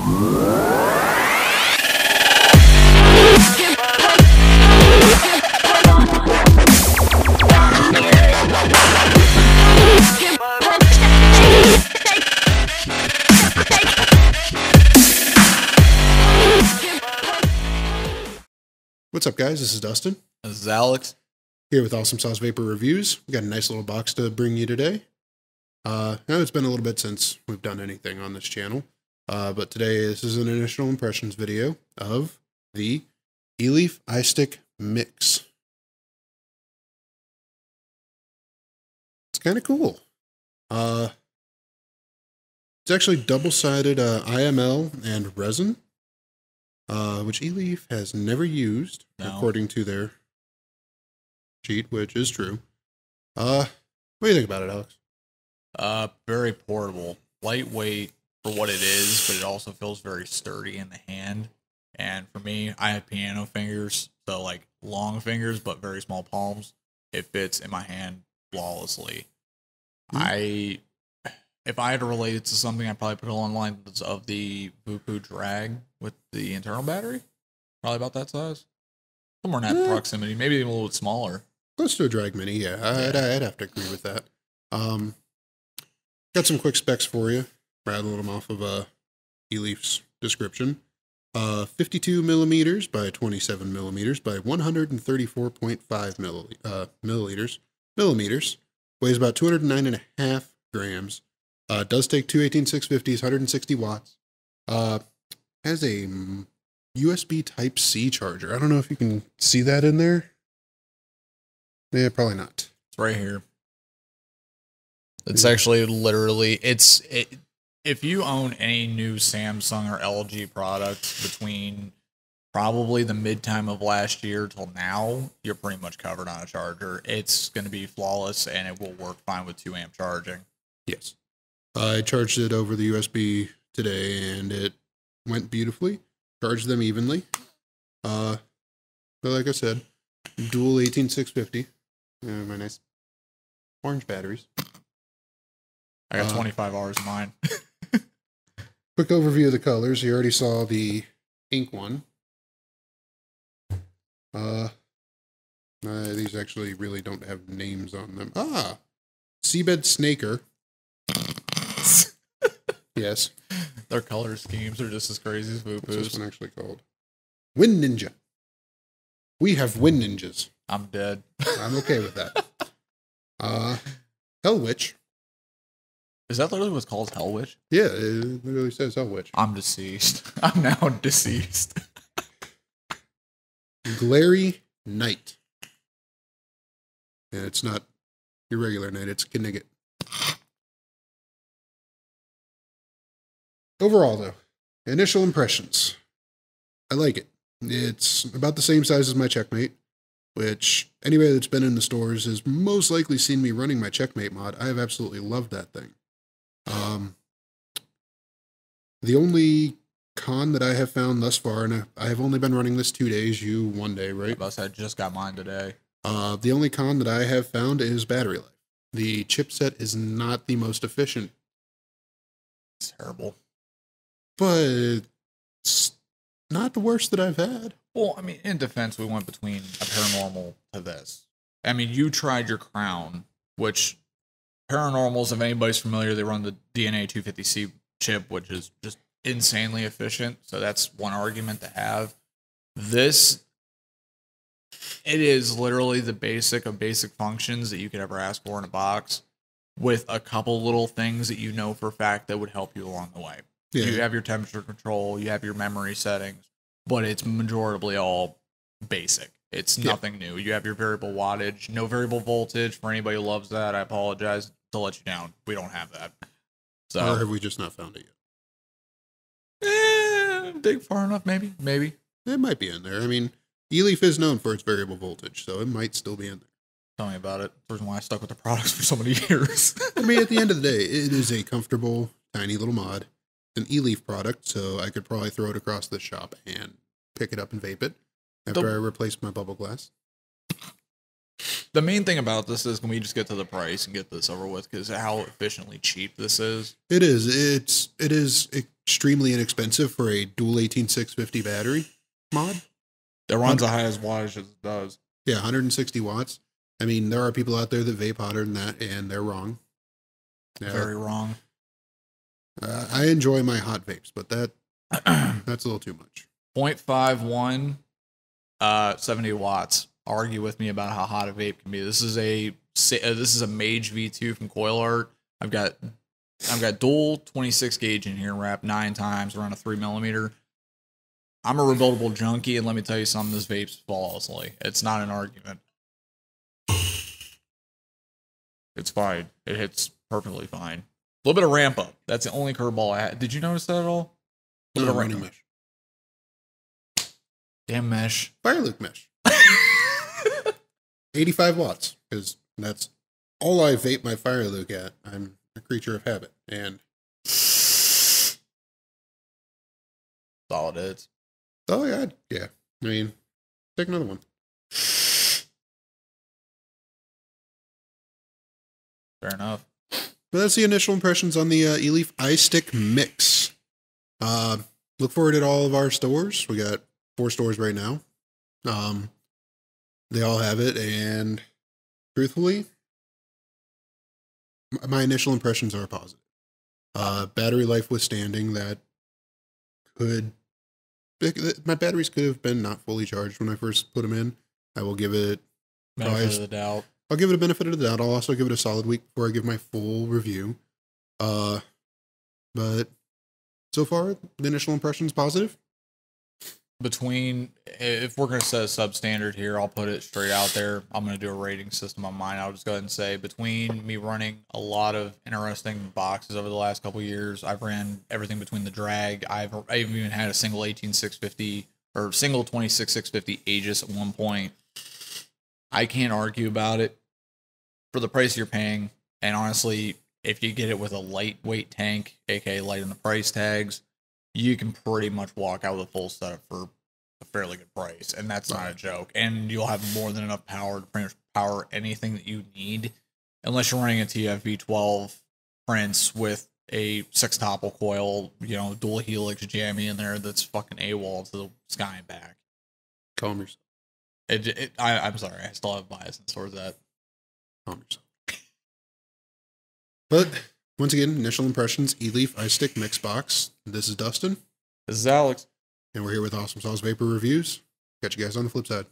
What's up, guys? This is Dustin. This is Alex. Here with Awesome Sauce Vapor Reviews. We got a nice little box to bring you today. Now it's been a little bit since we've done anything on this channel, but today this is an initial impressions video of the Eleaf Istick Mix. It's kind of cool. It's actually double-sided IML and resin, which Eleaf has never used, according to their sheet, which is true. What do you think about it, Alex? Very portable, lightweight for what it is, but it also feels very sturdy in the hand. And for me, I have piano fingers, so like long fingers, but very small palms. It fits in my hand flawlessly. If I had to relate it to something, I'd probably put it along the lines of the Vupu Drag with the internal battery. Probably about that size. Somewhere in that proximity, maybe even a little bit smaller. Close to a Drag Mini, yeah. I'd have to agree with that. Got some quick specs for you. Rattled them off of Eleaf's description. 52 millimeters by 27 millimeters by 134.5 millimeters. Weighs about 209.5 grams. Does take two 18650s, 160 watts. Has a USB Type-C charger. I don't know if you can see that in there. Yeah, probably not. It's right here. It's actually literally, if you own any new Samsung or LG products between probably the mid-time of last year till now, you're pretty much covered on a charger. It's going to be flawless, and it will work fine with 2-amp charging. Yes. I charged it over the USB today, and it went beautifully. Charged them evenly. But like I said, dual 18650. My nice orange batteries. I got 25 hours of mine. Quick overview of the colors. You already saw the ink one. These actually really don't have names on them. Seabed Snaker. Yes. Their color schemes are just as crazy as Vupu's. What's this one actually called? Wind Ninja. We have Wind Ninjas. I'm dead. I'm okay with that. Hell Witch. Is that literally what's called Hell Witch? Yeah, it literally says Hell Witch. I'm deceased. I'm now deceased. Glary Knight. And it's not your regular knight, it's Knigget. Overall, though, initial impressions. I like it. It's about the same size as my Checkmate, which anybody that's been in the stores has most likely seen me running my Checkmate mod. I have absolutely loved that thing. The only con that I have found thus far, and I have only been running this 2 days, you 1 day, right? I just got mine today. The only con that I have found is battery life. The chipset is not the most efficient. It's terrible. But it's not the worst that I've had. Well, I mean, in defense, we went between a paranormal to this. I mean, you tried your Crown, which paranormals, if anybody's familiar, they run the DNA 250C chip, which is just insanely efficient. So that's one argument to have. This, it is literally the basic of basic functions that you could ever ask for in a box, with a couple little things that you know for a fact that would help you along the way. Yeah. You have your temperature control, you have your memory settings, but it's majoritively all basic. It's nothing new. You have your variable wattage, no variable voltage. For anybody who loves that, I apologize to let you down. We don't have that. So, or have we just not found it yet? Dig far enough, maybe. Maybe. It might be in there. I mean, Eleaf is known for its variable voltage, so it might still be in there. Tell me about it. The reason why I stuck with the products for so many years. I mean, at the end of the day, it is a comfortable, tiny little mod. It's an Eleaf product, so I could probably throw it across the shop and pick it up and vape it after I replace my bubble glass. The main thing about this is, can we just get to the price and get this over with? Because how efficiently cheap this is. It is. It is extremely inexpensive for a dual 18650 battery mod. That runs the highest wattage as it does. Yeah, 160 watts. I mean, there are people out there that vape hotter than that, and they're wrong. Very wrong. I enjoy my hot vapes, but that's a little too much. 0.51, 70 watts. Argue with me about how hot a vape can be. This is a Mage V2 from Coil Art. I've got dual 26 gauge in here, wrapped 9 times around a 3mm. I'm a rebuildable junkie, and let me tell you something, this vapes flawlessly. It's not an argument. It's fine. It hits perfectly fine. A little bit of ramp up. That's the only curveball I had. Did you notice that at all? A little bit of ramp up. Damn mesh. Fireluke mesh. 85 watts, because that's all I vape my Fireluke at. I'm a creature of habit, and that's all it is. Oh yeah, yeah. I mean, take another one. Fair enough. But that's the initial impressions on the Eleaf Istick mix. Look for it at all of our stores. We got 4 stores right now. They all have it, and truthfully, my initial impressions are positive. Battery life withstanding, my batteries could have been not fully charged when I first put them in. I will give it benefit of the doubt. I'll give it a benefit of the doubt. I'll also give it a solid week before I give my full review. But so far, the initial impression is positive. If we're going to set a substandard here, I'll put it straight out there. I'm going to do a rating system on mine. I'll just go ahead and say, between me running a lot of interesting boxes over the last couple of years, I've ran everything between the drag. I've even had a single 18650 or single 26650 Aegis at one point. I can't argue about it for the price you're paying. And honestly, if you get it with a lightweight tank, aka light on the price tags, you can pretty much walk out with a full setup for a fairly good price. And that's not a joke. And you'll have more than enough power to pretty much power anything that you need, unless you're running a TFV12 Prince with a 6-topple coil, dual helix jammy in there that's fucking AWOL to the sky and back. Calm yourself. I'm sorry, I still have bias towards that. Calm yourself. But once again, initial impressions, Eleaf Istick Mix Box. This is Dustin. This is Alex. And we're here with Awesome Sauce Vapor Reviews. Catch you guys on the flip side.